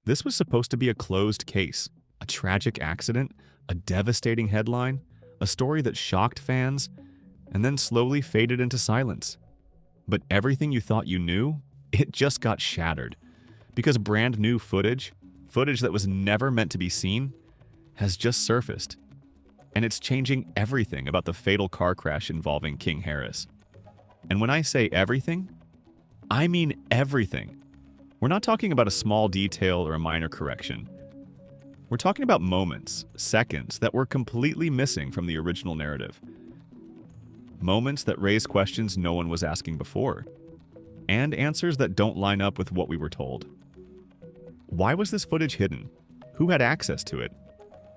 This was supposed to be a closed case, a tragic accident, a devastating headline, a story that shocked fans, and then slowly faded into silence. But everything you thought you knew, it just got shattered. Because brand new footage that was never meant to be seen, has just surfaced. And it's changing everything about the fatal car crash involving King Harris. And when I say everything, I mean everything. We're not talking about a small detail or a minor correction. We're talking about moments, seconds, that were completely missing from the original narrative. Moments that raise questions no one was asking before, and answers that don't line up with what we were told. Why was this footage hidden? Who had access to it?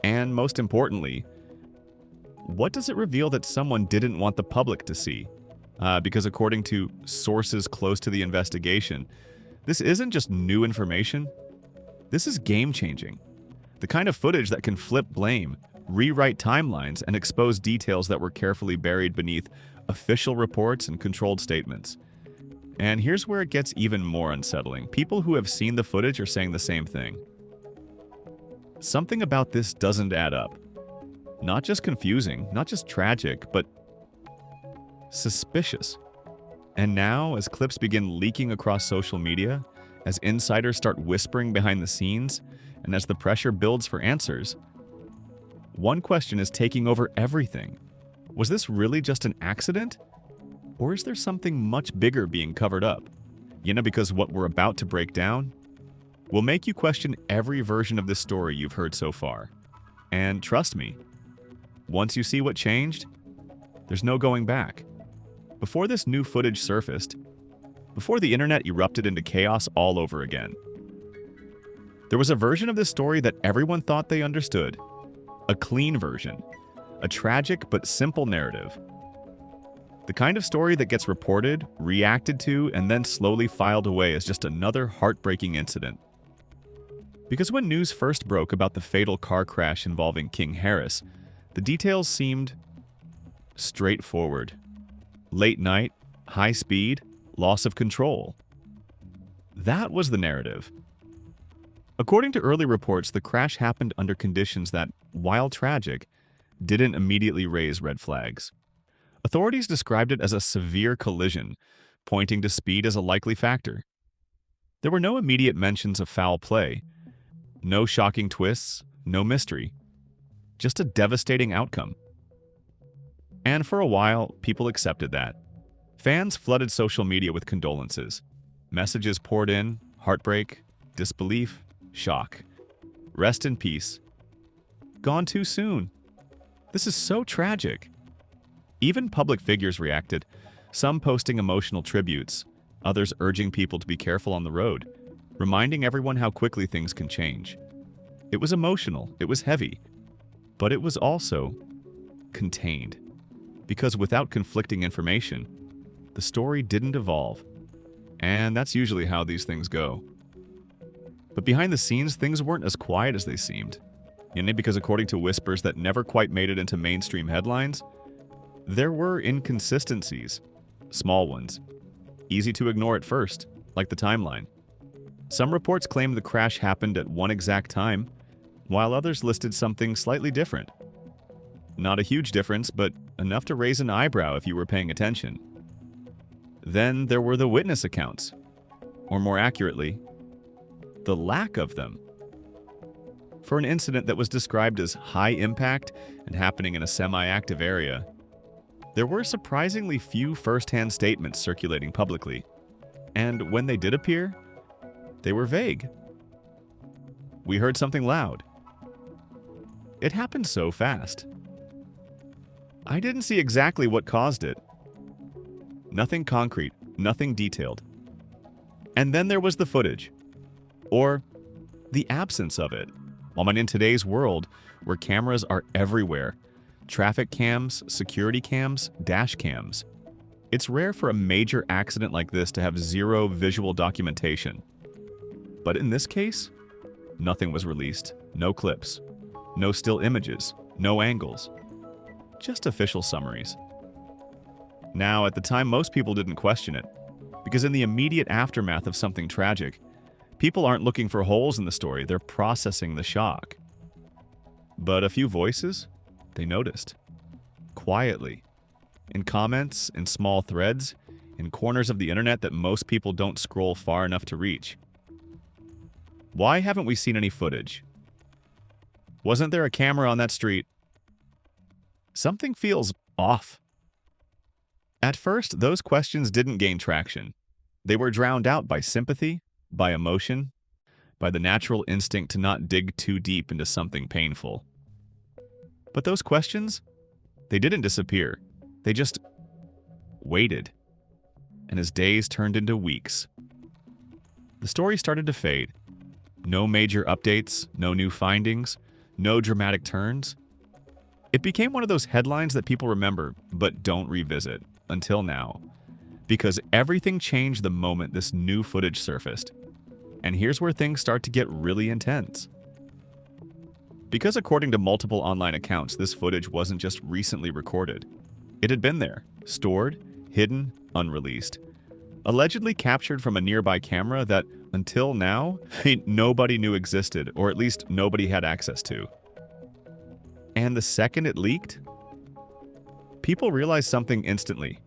And most importantly, what does it reveal that someone didn't want the public to see? Because according to sources close to the investigation, this isn't just new information. This is game-changing. The kind of footage that can flip blame, rewrite timelines, and expose details that were carefully buried beneath official reports and controlled statements. And here's where it gets even more unsettling. People who have seen the footage are saying the same thing. Something about this doesn't add up. Not just confusing, not just tragic, but suspicious. And now, as clips begin leaking across social media, as insiders start whispering behind the scenes, and as the pressure builds for answers, one question is taking over everything. Was this really just an accident? Or is there something much bigger being covered up? Because what we're about to break down will make you question every version of this story you've heard so far. And trust me, once you see what changed, there's no going back. Before this new footage surfaced, before the internet erupted into chaos all over again, there was a version of this story that everyone thought they understood. A clean version. A tragic but simple narrative. The kind of story that gets reported, reacted to, and then slowly filed away as just another heartbreaking incident. Because when news first broke about the fatal car crash involving King Harris, the details seemed straightforward. Late night, high speed, loss of control. That was the narrative. According to early reports, the crash happened under conditions that, while tragic, didn't immediately raise red flags. Authorities described it as a severe collision, pointing to speed as a likely factor. There were no immediate mentions of foul play, no shocking twists, no mystery. Just a devastating outcome. And for a while, people accepted that. Fans flooded social media with condolences. Messages poured in, heartbreak, disbelief, shock. Rest in peace. Gone too soon. This is so tragic. Even public figures reacted, some posting emotional tributes, others urging people to be careful on the road, reminding everyone how quickly things can change. It was emotional, it was heavy, but it was also contained. Because without conflicting information, the story didn't evolve. And that's usually how these things go. But behind the scenes, things weren't as quiet as they seemed. Because according to whispers that never quite made it into mainstream headlines, there were inconsistencies, small ones, easy to ignore at first, like the timeline. Some reports claimed the crash happened at one exact time, while others listed something slightly different. Not a huge difference, but enough to raise an eyebrow if you were paying attention. Then there were the witness accounts, or more accurately, the lack of them. For an incident that was described as high impact and happening in a semi-active area, there were surprisingly few first-hand statements circulating publicly, and when they did appear, they were vague. We heard something loud. It happened so fast. I didn't see exactly what caused it. Nothing concrete, nothing detailed. And then there was the footage, or the absence of it. In today's world, where cameras are everywhere, traffic cams, security cams, dash cams, it's rare for a major accident like this to have zero visual documentation. But in this case, nothing was released, no clips, no still images, no angles, just official summaries. Now, at the time, most people didn't question it, because in the immediate aftermath of something tragic, People aren't looking for holes in the story, they're processing the shock. But a few voices, they noticed. Quietly. In comments, in small threads, in corners of the internet that most people don't scroll far enough to reach. Why haven't we seen any footage? Wasn't there a camera on that street? Something feels off. At first, those questions didn't gain traction. They were drowned out by sympathy, by emotion, by the natural instinct to not dig too deep into something painful. But those questions, they didn't disappear. They just waited. And as days turned into weeks, the story started to fade. No major updates, no new findings, no dramatic turns. It became one of those headlines that people remember but don't revisit, until now. Because everything changed the moment this new footage surfaced. And here's where things start to get really intense. Because according to multiple online accounts, this footage wasn't just recently recorded. It had been there, stored, hidden, unreleased. Allegedly captured from a nearby camera that, until now, nobody knew existed, or at least nobody had access to. And the second it leaked, people realized something instantly.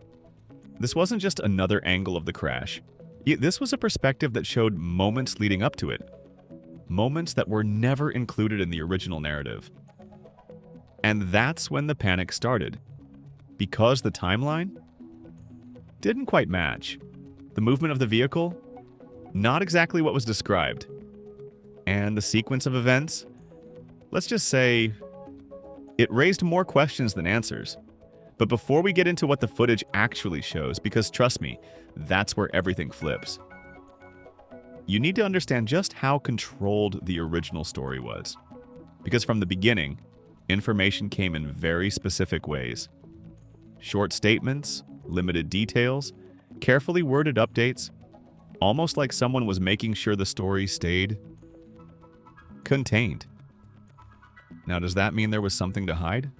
This wasn't just another angle of the crash. This was a perspective that showed moments leading up to it. Moments that were never included in the original narrative. And that's when the panic started. Because the timeline didn't quite match. The movement of the vehicle, not exactly what was described. And the sequence of events, let's just say, it raised more questions than answers. But before we get into what the footage actually shows, because trust me, that's where everything flips, you need to understand just how controlled the original story was. Because from the beginning, information came in very specific ways. Short statements, limited details, carefully worded updates, almost like someone was making sure the story stayed contained. Now, does that mean there was something to hide?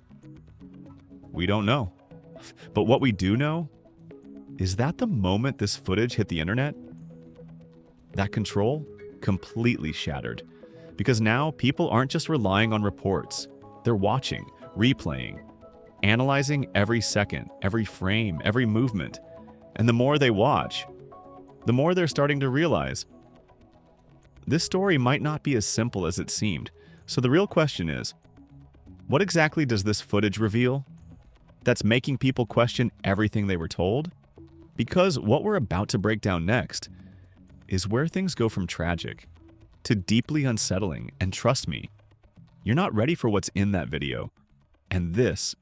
We don't know. But what we do know is that the moment this footage hit the internet, that control completely shattered. Because now people aren't just relying on reports. They're watching, replaying, analyzing every second, every frame, every movement. And the more they watch, the more they're starting to realize this story might not be as simple as it seemed. So the real question is, what exactly does this footage reveal that's making people question everything they were told? Because what we're about to break down next is where things go from tragic to deeply unsettling. And trust me, you're not ready for what's in that video. And this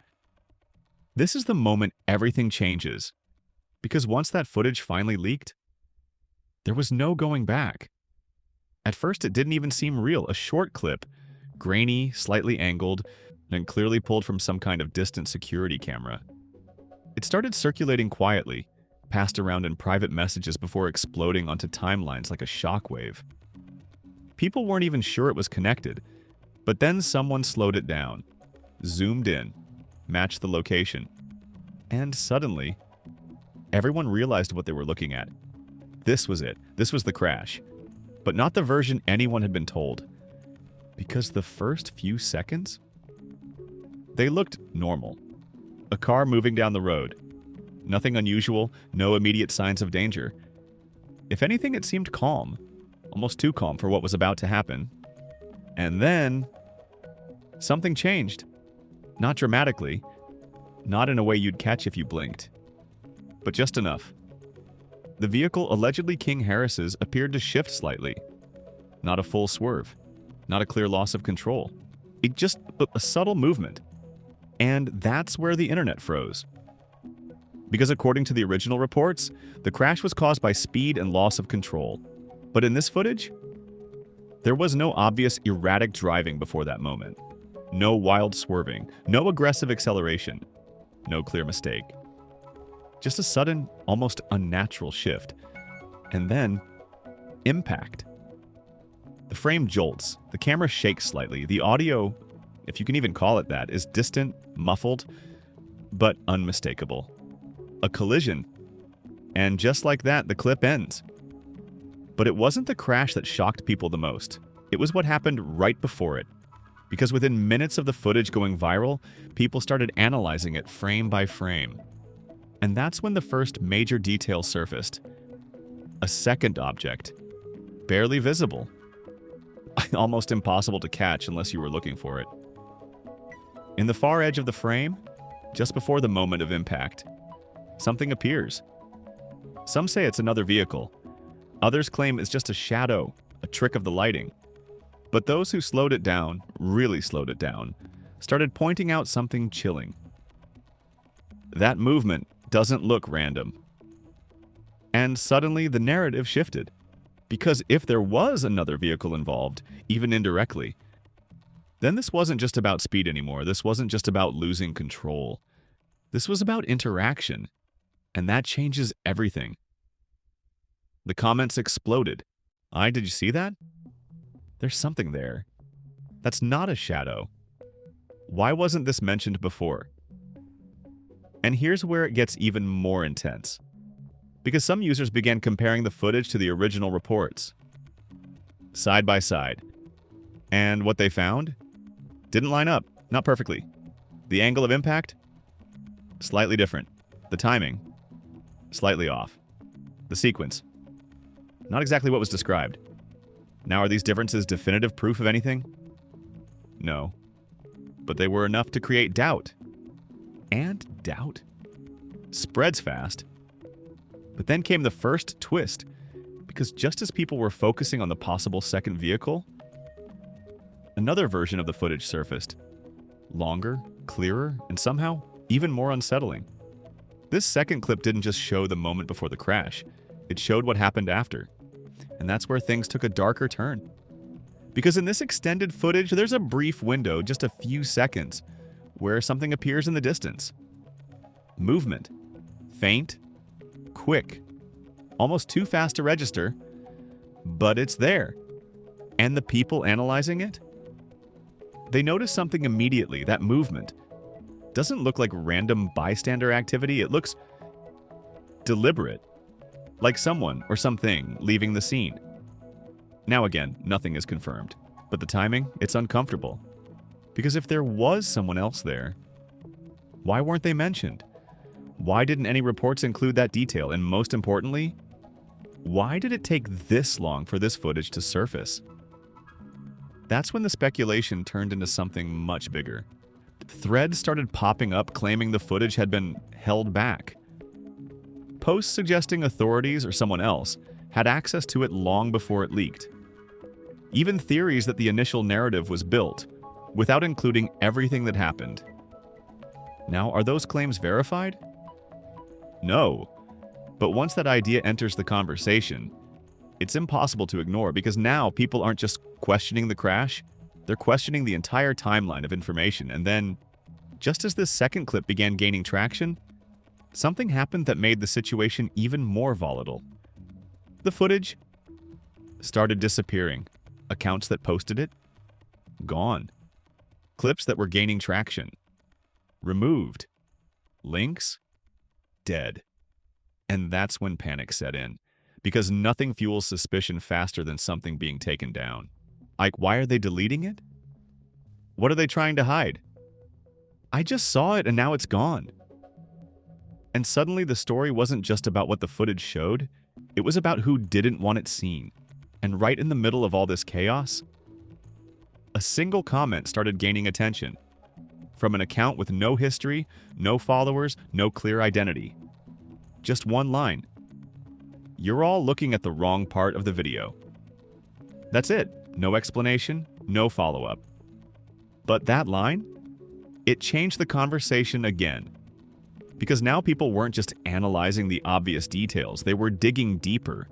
is the moment everything changes. Because once that footage finally leaked, there was no going back. At first, it didn't even seem real. A short clip, grainy, slightly angled, and clearly pulled from some kind of distant security camera. It started circulating quietly, passed around in private messages before exploding onto timelines like a shockwave. People weren't even sure it was connected, but then someone slowed it down, zoomed in, matched the location, and suddenly, everyone realized what they were looking at. This was it. This was the crash. But not the version anyone had been told. Because the first few seconds, they looked normal. A car moving down the road. Nothing unusual, no immediate signs of danger. If anything, it seemed calm. Almost too calm for what was about to happen. And then, something changed. Not dramatically. Not in a way you'd catch if you blinked. But just enough. The vehicle, allegedly King Harris's, appeared to shift slightly. Not a full swerve. Not a clear loss of control. It just a subtle movement. And that's where the internet froze. Because according to the original reports, the crash was caused by speed and loss of control. But in this footage, there was no obvious erratic driving before that moment. No wild swerving. No aggressive acceleration. No clear mistake. Just a sudden, almost unnatural shift. And then, impact. The frame jolts, the camera shakes slightly, the audio, if you can even call it that, is distant, muffled, but unmistakable. A collision. And just like that, the clip ends. But it wasn't the crash that shocked people the most. It was what happened right before it. Because within minutes of the footage going viral, people started analyzing it frame by frame. And that's when the first major detail surfaced. A second object. Barely visible. Almost impossible to catch unless you were looking for it. In the far edge of the frame, just before the moment of impact, something appears. Some say it's another vehicle. Others claim it's just a shadow, a trick of the lighting. But those who slowed it down, really slowed it down, started pointing out something chilling. That movement doesn't look random. And suddenly the narrative shifted. Because if there was another vehicle involved, even indirectly, then this wasn't just about speed anymore. This wasn't just about losing control. This was about interaction. And that changes everything. The comments exploded. Did you see that? There's something there. That's not a shadow. Why wasn't this mentioned before? And here's where it gets even more intense. Because some users began comparing the footage to the original reports. Side by side. And what they found? Didn't line up. Not perfectly. The angle of impact? Slightly different. The timing? Slightly off. The sequence? Not exactly what was described. Now, are these differences definitive proof of anything? No. But they were enough to create doubt. And doubt spreads fast. But then came the first twist, because just as people were focusing on the possible second vehicle, another version of the footage surfaced. Longer, clearer, and somehow even more unsettling. This second clip didn't just show the moment before the crash, it showed what happened after. And that's where things took a darker turn. Because in this extended footage, there's a brief window, just a few seconds, where something appears in the distance. Movement. Faint. Quick. Almost too fast to register, but it's there. And the people analyzing it? They notice something immediately. That movement doesn't look like random bystander activity. It looks deliberate. Like someone or something leaving the scene. Now again, nothing is confirmed. But the timing, it's uncomfortable. Because if there was someone else there, why weren't they mentioned? Why didn't any reports include that detail? And most importantly, why did it take this long for this footage to surface? That's when the speculation turned into something much bigger. Threads started popping up claiming the footage had been held back. Posts suggesting authorities or someone else had access to it long before it leaked. Even theories that the initial narrative was built without including everything that happened. Now, are those claims verified? No. But once that idea enters the conversation, it's impossible to ignore because now people aren't just questioning the crash, they're questioning the entire timeline of information. And then, just as this second clip began gaining traction, something happened that made the situation even more volatile. The footage started disappearing. Accounts that posted it, gone. Clips that were gaining traction, removed. Links, dead. And that's when panic set in. Because nothing fuels suspicion faster than something being taken down. Like, why are they deleting it? What are they trying to hide? I just saw it and now it's gone. And suddenly the story wasn't just about what the footage showed, it was about who didn't want it seen. And right in the middle of all this chaos, a single comment started gaining attention. From an account with no history, no followers, no clear identity. Just one line. You're all looking at the wrong part of the video. That's it. No explanation, no follow-up. But that line, it changed the conversation again. Because now people weren't just analyzing the obvious details, they were digging deeper.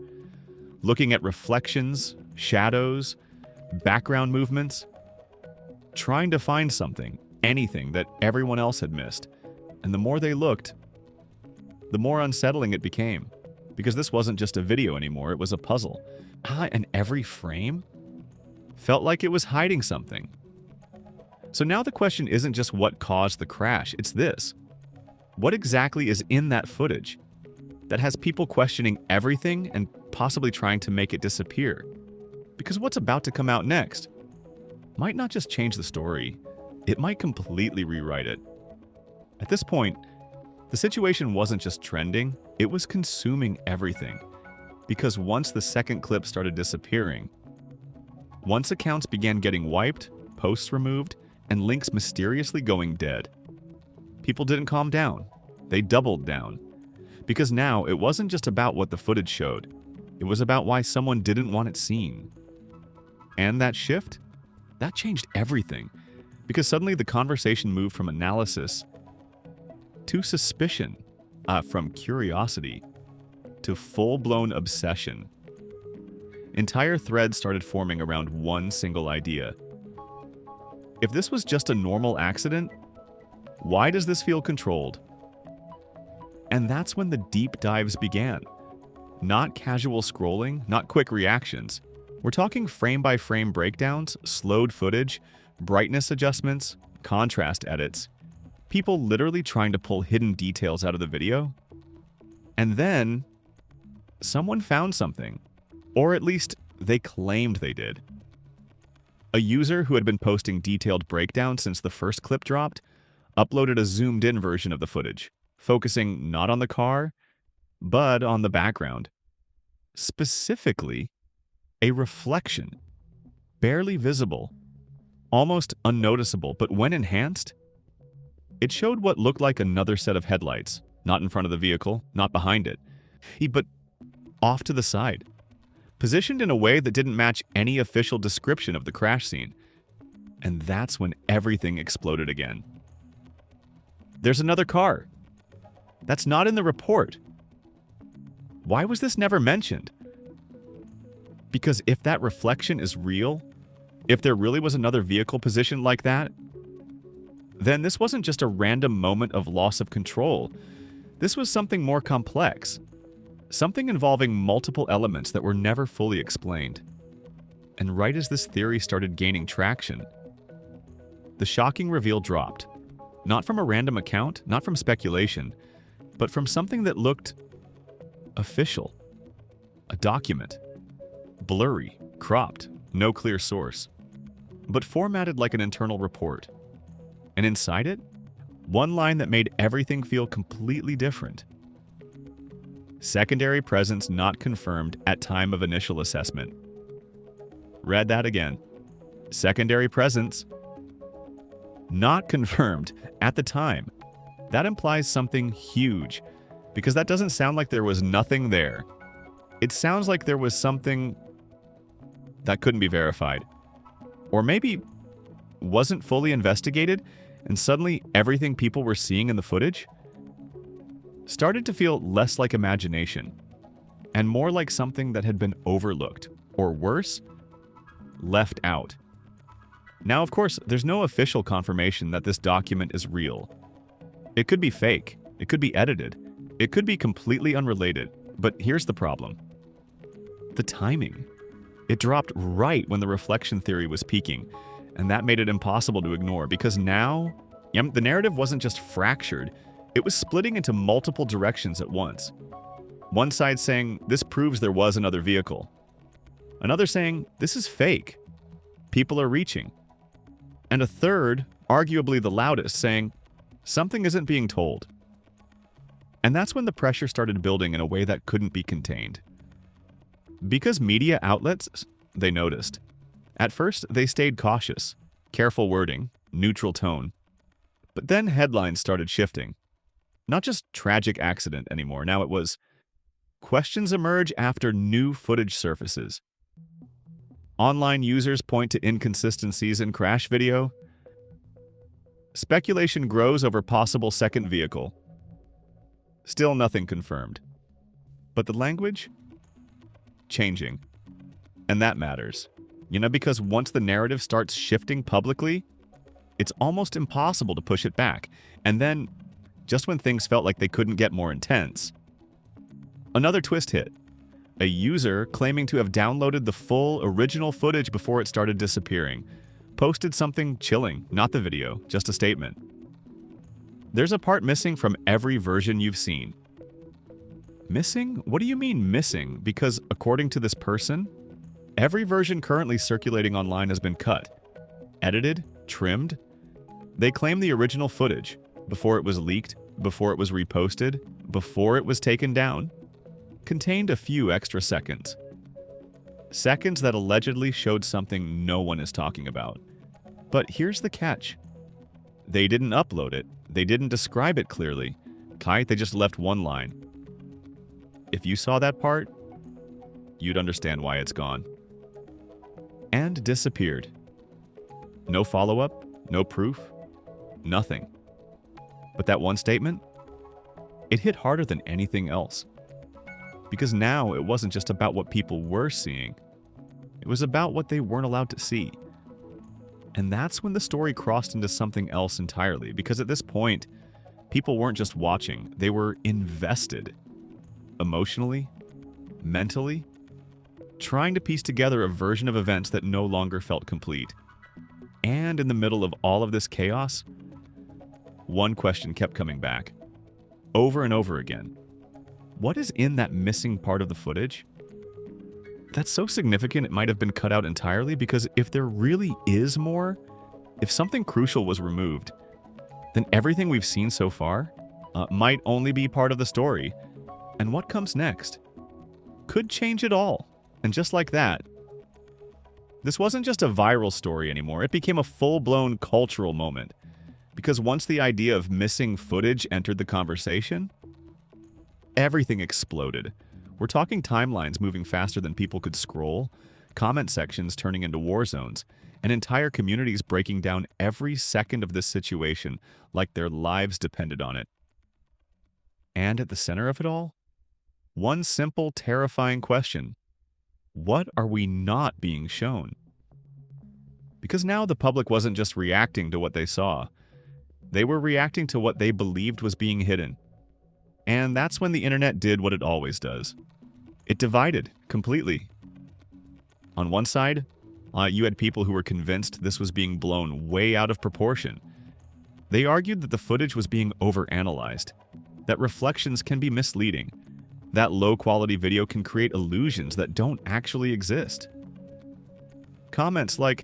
Looking at reflections, shadows, background movements, trying to find something, anything that everyone else had missed. And the more they looked, the more unsettling it became. Because this wasn't just a video anymore, it was a puzzle. And every frame felt like it was hiding something. So now the question isn't just what caused the crash, it's this. What exactly is in that footage that has people questioning everything and possibly trying to make it disappear. Because what's about to come out next might not just change the story, it might completely rewrite it. At this point, the situation wasn't just trending, it was consuming everything. Because once the second clip started disappearing, once accounts began getting wiped, posts removed, and links mysteriously going dead, people didn't calm down. They doubled down. Because now it wasn't just about what the footage showed, it was about why someone didn't want it seen. And that shift? That changed everything. Because suddenly the conversation moved from analysis to suspicion, from curiosity to full-blown obsession. Entire threads started forming around one single idea. If this was just a normal accident, why does this feel controlled? And that's when the deep dives began. Not casual scrolling, not quick reactions. We're talking frame-by-frame breakdowns, slowed footage, brightness adjustments, contrast edits. People literally trying to pull hidden details out of the video. And then, someone found something. Or at least, they claimed they did. A user who had been posting detailed breakdowns since the first clip dropped uploaded a zoomed-in version of the footage, focusing not on the car, but on the background. Specifically, a reflection. Barely visible. Almost unnoticeable, but when enhanced, it showed what looked like another set of headlights, not in front of the vehicle, not behind it, but off to the side, positioned in a way that didn't match any official description of the crash scene. And that's when everything exploded again. There's another car. That's not in the report. Why was this never mentioned? Because if that reflection is real, if there really was another vehicle positioned like that, then this wasn't just a random moment of loss of control. This was something more complex. Something involving multiple elements that were never fully explained. And right as this theory started gaining traction, the shocking reveal dropped. Not from a random account, not from speculation, but from something that looked official. A document. Blurry, cropped, no clear source. But formatted like an internal report. And inside it, one line that made everything feel completely different. Secondary presence not confirmed at time of initial assessment. Read that again. Secondary presence not confirmed at the time. That implies something huge, because that doesn't sound like there was nothing there. It sounds like there was something that couldn't be verified. Or maybe wasn't fully investigated, and suddenly everything people were seeing in the footage started to feel less like imagination, and more like something that had been overlooked, or worse, left out. Now, of course, there's no official confirmation that this document is real. It could be fake, it could be edited, it could be completely unrelated, but here's the problem. The timing. It dropped right when the reflection theory was peaking, and that made it impossible to ignore, because now, the narrative wasn't just fractured, it was splitting into multiple directions at once. One side saying, this proves there was another vehicle. Another saying, this is fake. People are reaching. And a third, arguably the loudest, saying, something isn't being told. And that's when the pressure started building in a way that couldn't be contained. Because media outlets, they noticed. At first, they stayed cautious, careful wording, neutral tone. But then headlines started shifting. Not just tragic accident anymore. Now it was, questions emerge after new footage surfaces. Online users point to inconsistencies in crash video. Speculation grows over possible second vehicle. Still nothing confirmed. But the language? Changing. And that matters. Because once the narrative starts shifting publicly, it's almost impossible to push it back. And then, just when things felt like they couldn't get more intense, another twist hit. A user claiming to have downloaded the full original footage before it started disappearing posted something chilling, not the video, just a statement. There's a part missing from every version you've seen. Missing? What do you mean missing? Because according to this person, every version currently circulating online has been cut, edited, trimmed. They claim the original footage, before it was leaked, before it was reposted, before it was taken down, contained a few extra seconds. Seconds that allegedly showed something no one is talking about. But here's the catch. They didn't upload it. They didn't describe it clearly. They just left one line. If you saw that part, you'd understand why it's gone. And disappeared. No follow-up, no proof, nothing. But that one statement, it hit harder than anything else. Because now it wasn't just about what people were seeing. It was about what they weren't allowed to see. And that's when the story crossed into something else entirely, because at this point, people weren't just watching, they were invested. Emotionally, mentally, trying to piece together a version of events that no longer felt complete. And in the middle of all of this chaos, one question kept coming back, over and over again. What is in that missing part of the footage? That's so significant it might have been cut out entirely, because if there really is more, if something crucial was removed, then everything we've seen so far might only be part of the story. And what comes next could change it all. And just like that, this wasn't just a viral story anymore. It became a full-blown cultural moment. Because once the idea of missing footage entered the conversation, everything exploded. We're talking timelines moving faster than people could scroll, comment sections turning into war zones, and entire communities breaking down every second of this situation like their lives depended on it. And at the center of it all, one simple, terrifying question. What are we not being shown? Because now the public wasn't just reacting to what they saw. They were reacting to what they believed was being hidden. And that's when the internet did what it always does. It divided completely. On one side, you had people who were convinced this was being blown way out of proportion. They argued that the footage was being overanalyzed, that reflections can be misleading, that low-quality video can create illusions that don't actually exist. Comments like,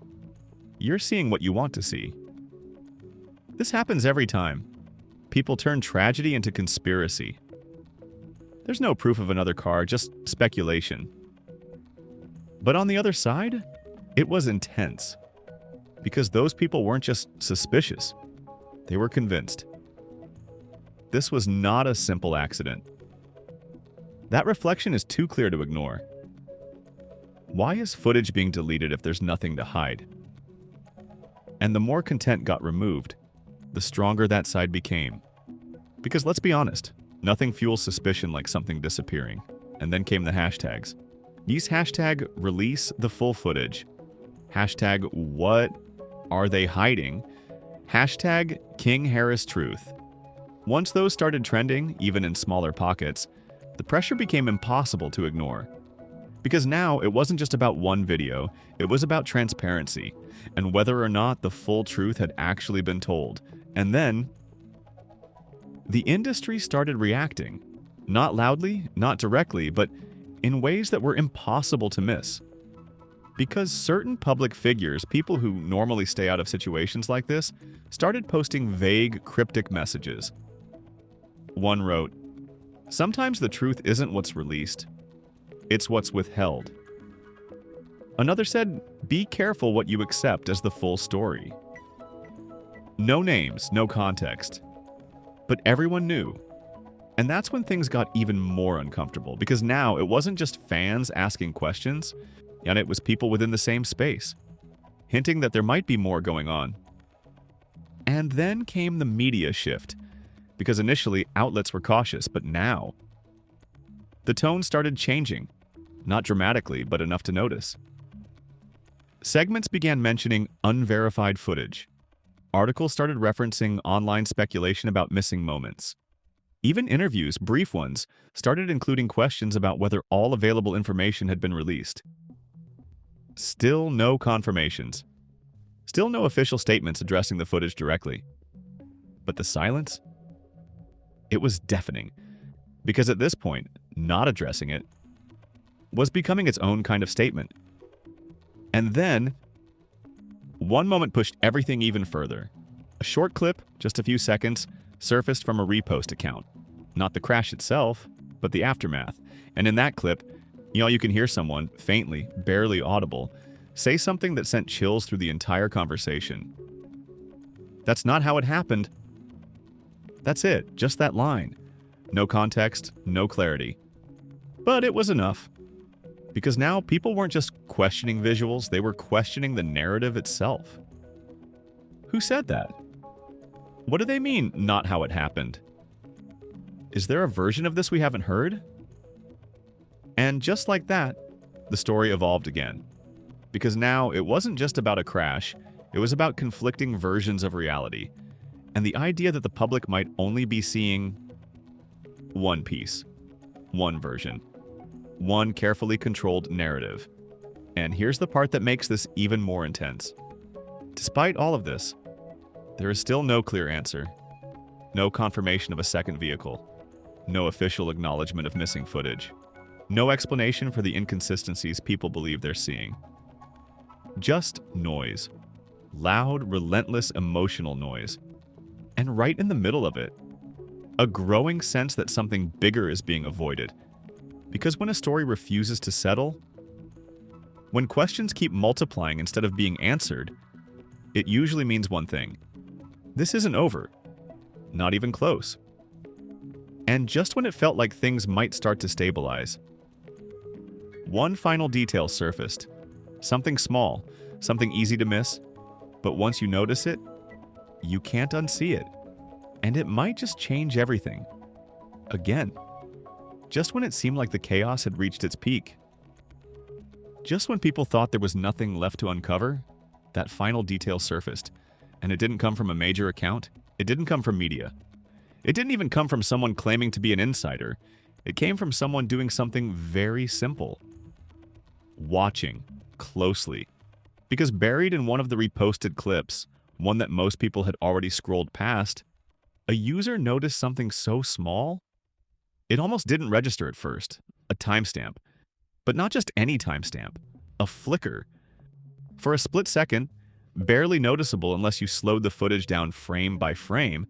"You're seeing what you want to see." This happens every time. People turn tragedy into conspiracy. There's no proof of another car, just speculation. But on the other side, it was intense. Because those people weren't just suspicious. They were convinced. This was not a simple accident. That reflection is too clear to ignore. Why is footage being deleted if there's nothing to hide? And the more content got removed, the stronger that side became. Because let's be honest, nothing fuels suspicion like something disappearing. And then came the hashtags. These hashtag release the full footage. Hashtag what are they hiding? Hashtag King Harris Truth. Once those started trending, even in smaller pockets, the pressure became impossible to ignore. Because now it wasn't just about one video, it was about transparency, and whether or not the full truth had actually been told. And then, the industry started reacting. Not loudly, not directly, but in ways that were impossible to miss. Because certain public figures, people who normally stay out of situations like this, started posting vague, cryptic messages. One wrote, "Sometimes the truth isn't what's released, it's what's withheld." Another said, "Be careful what you accept as the full story." No names, no context. But everyone knew. And that's when things got even more uncomfortable, because now it wasn't just fans asking questions, and it was people within the same space, hinting that there might be more going on. And then came the media shift, because initially outlets were cautious, but now the tone started changing, not dramatically, but enough to notice. Segments began mentioning unverified footage. Articles started referencing online speculation about missing moments. Even interviews, brief ones, started including questions about whether all available information had been released. Still no confirmations. Still no official statements addressing the footage directly. But the silence? It was deafening. Because at this point, not addressing it was becoming its own kind of statement. And then, one moment pushed everything even further. A short clip, just a few seconds, surfaced from a repost account. Not the crash itself, but the aftermath. And in that clip, you can hear someone, faintly, barely audible, say something that sent chills through the entire conversation. That's not how it happened. That's it, just that line. No context, no clarity. But it was enough. Because now people weren't just questioning visuals, they were questioning the narrative itself. Who said that? What do they mean, not how it happened? Is there a version of this we haven't heard? And just like that, the story evolved again. Because now it wasn't just about a crash, it was about conflicting versions of reality, and the idea that the public might only be seeing one piece, one version, one carefully controlled narrative. And here's the part that makes this even more intense. Despite all of this, there is still no clear answer, no confirmation of a second vehicle, no official acknowledgement of missing footage, no explanation for the inconsistencies people believe they're seeing. Just noise. Loud, relentless, emotional noise. And right in the middle of it, a growing sense that something bigger is being avoided. Because when a story refuses to settle, when questions keep multiplying instead of being answered, it usually means one thing. This isn't over. Not even close. And just when it felt like things might start to stabilize, one final detail surfaced. Something small, something easy to miss, but once you notice it, you can't unsee it. And it might just change everything. Again. Just when it seemed like the chaos had reached its peak. Just when people thought there was nothing left to uncover, that final detail surfaced. And it didn't come from a major account. It didn't come from media. It didn't even come from someone claiming to be an insider. It came from someone doing something very simple. Watching closely. Because buried in one of the reposted clips, one that most people had already scrolled past, a user noticed something so small, it almost didn't register at first. A timestamp. But not just any timestamp. A flicker. For a split second, barely noticeable unless you slowed the footage down frame by frame,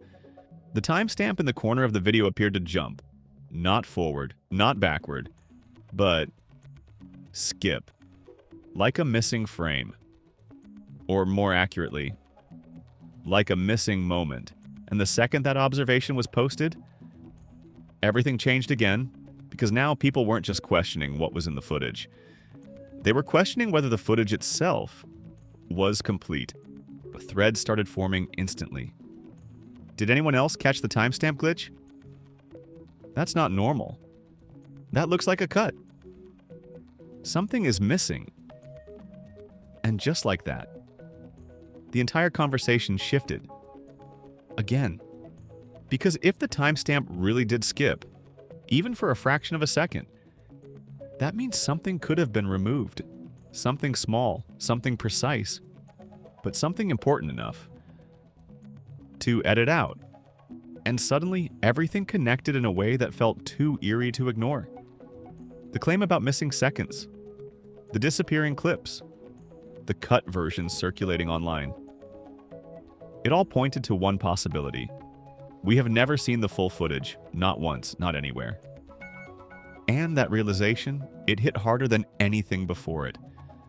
the timestamp in the corner of the video appeared to jump. Not forward, not backward, but skip. Like a missing frame. Or more accurately, like a missing moment. And the second that observation was posted, everything changed again, because now people weren't just questioning what was in the footage. They were questioning whether the footage itself was complete. A thread started forming instantly. Did anyone else catch the timestamp glitch? That's not normal. That looks like a cut. Something is missing. And just like that, the entire conversation shifted. Again. Because if the timestamp really did skip, even for a fraction of a second, that means something could have been removed. Something small, something precise, but something important enough to edit out. And suddenly, everything connected in a way that felt too eerie to ignore. The claim about missing seconds, the disappearing clips, the cut versions circulating online. It all pointed to one possibility. We have never seen the full footage, not once, not anywhere. And that realization, it hit harder than anything before it.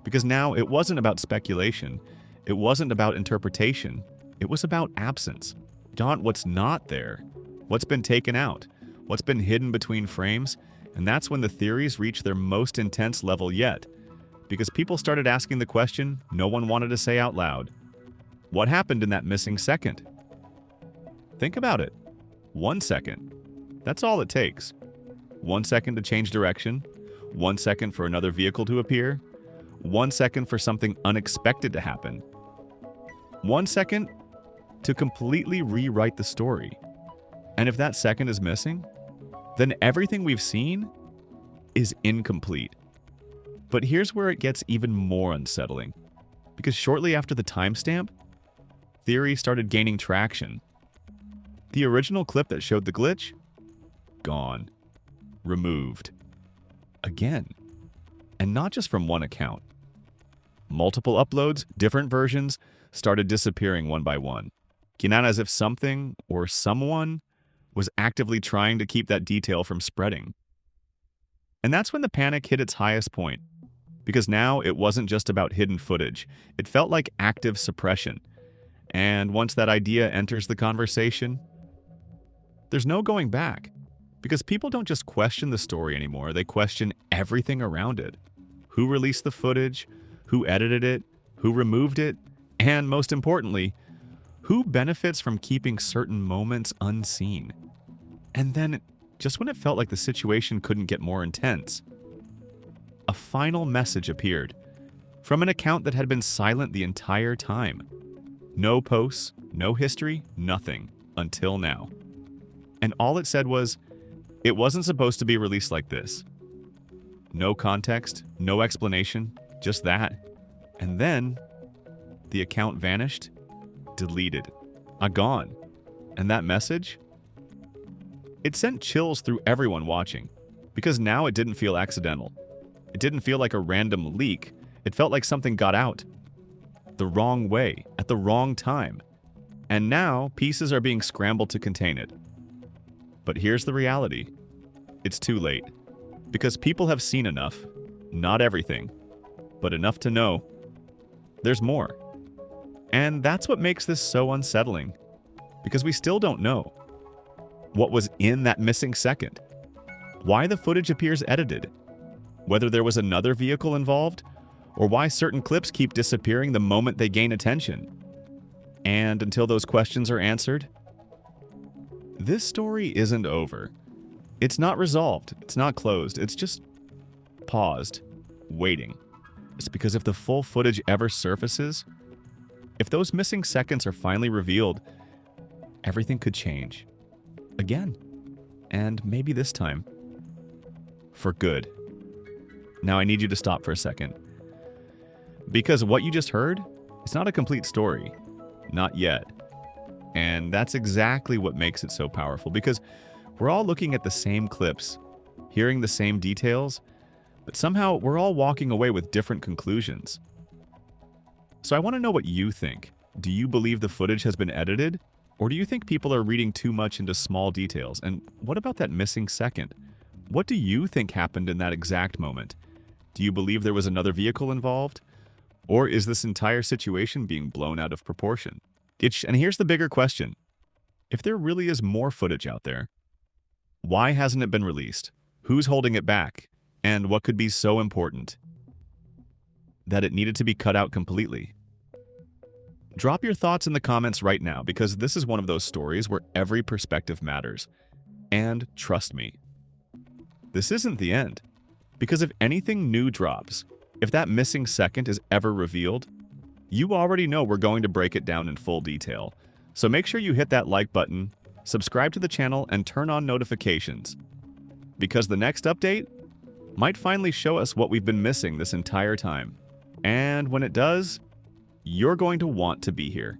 Because now it wasn't about speculation, it wasn't about interpretation, it was about absence. Not what's not there, what's been taken out, what's been hidden between frames, and that's when the theories reached their most intense level yet. Because people started asking the question no one wanted to say out loud. What happened in that missing second? Think about it. 1 second. That's all it takes. 1 second to change direction. 1 second for another vehicle to appear. 1 second for something unexpected to happen. 1 second to completely rewrite the story. And if that second is missing, then everything we've seen is incomplete. But here's where it gets even more unsettling. Because shortly after the timestamp, theory started gaining traction. The original clip that showed the glitch? Gone. removed. Again. And not just from one account. Multiple uploads, different versions, started disappearing one by one. As if something or someone was actively trying to keep that detail from spreading. And that's when the panic hit its highest point. Because now it wasn't just about hidden footage. It felt like active suppression. And once that idea enters the conversation, there's no going back. Because people don't just question the story anymore, they question everything around it. Who released the footage? Who edited it? Who removed it? And most importantly, who benefits from keeping certain moments unseen? And then, just when it felt like the situation couldn't get more intense, a final message appeared from an account that had been silent the entire time. No posts, no history, nothing, until now. And all it said was, it wasn't supposed to be released like this. No context, no explanation, just that. And then, the account vanished, deleted, gone. And that message? It sent chills through everyone watching, because now it didn't feel accidental. It didn't feel like a random leak. It felt like something got out. The wrong way, at the wrong time. And now, pieces are being scrambled to contain it. But here's the reality. It's too late. Because people have seen enough. Not everything. But enough to know. There's more. And that's what makes this so unsettling. Because we still don't know. What was in that missing second? Why the footage appears edited? Whether there was another vehicle involved? Or why certain clips keep disappearing the moment they gain attention? And until those questions are answered, this story isn't over. It's not resolved. It's not closed. It's just paused, waiting. It's because if the full footage ever surfaces, if those missing seconds are finally revealed, everything could change. Again. And maybe this time. For good. Now I need you to stop for a second. Because what you just heard, it's not a complete story. Not yet. And that's exactly what makes it so powerful, because we're all looking at the same clips, hearing the same details, but somehow we're all walking away with different conclusions. So I want to know what you think. Do you believe the footage has been edited? Or do you think people are reading too much into small details? And what about that missing second? What do you think happened in that exact moment? Do you believe there was another vehicle involved? Or is this entire situation being blown out of proportion? And here's the bigger question. If there really is more footage out there, why hasn't it been released? Who's holding it back? And what could be so important that it needed to be cut out completely? Drop your thoughts in the comments right now, because this is one of those stories where every perspective matters. And trust me, this isn't the end. Because if anything new drops, if that missing second is ever revealed, you already know we're going to break it down in full detail. So make sure you hit that like button, subscribe to the channel, and turn on notifications. Because the next update might finally show us what we've been missing this entire time. And when it does, you're going to want to be here.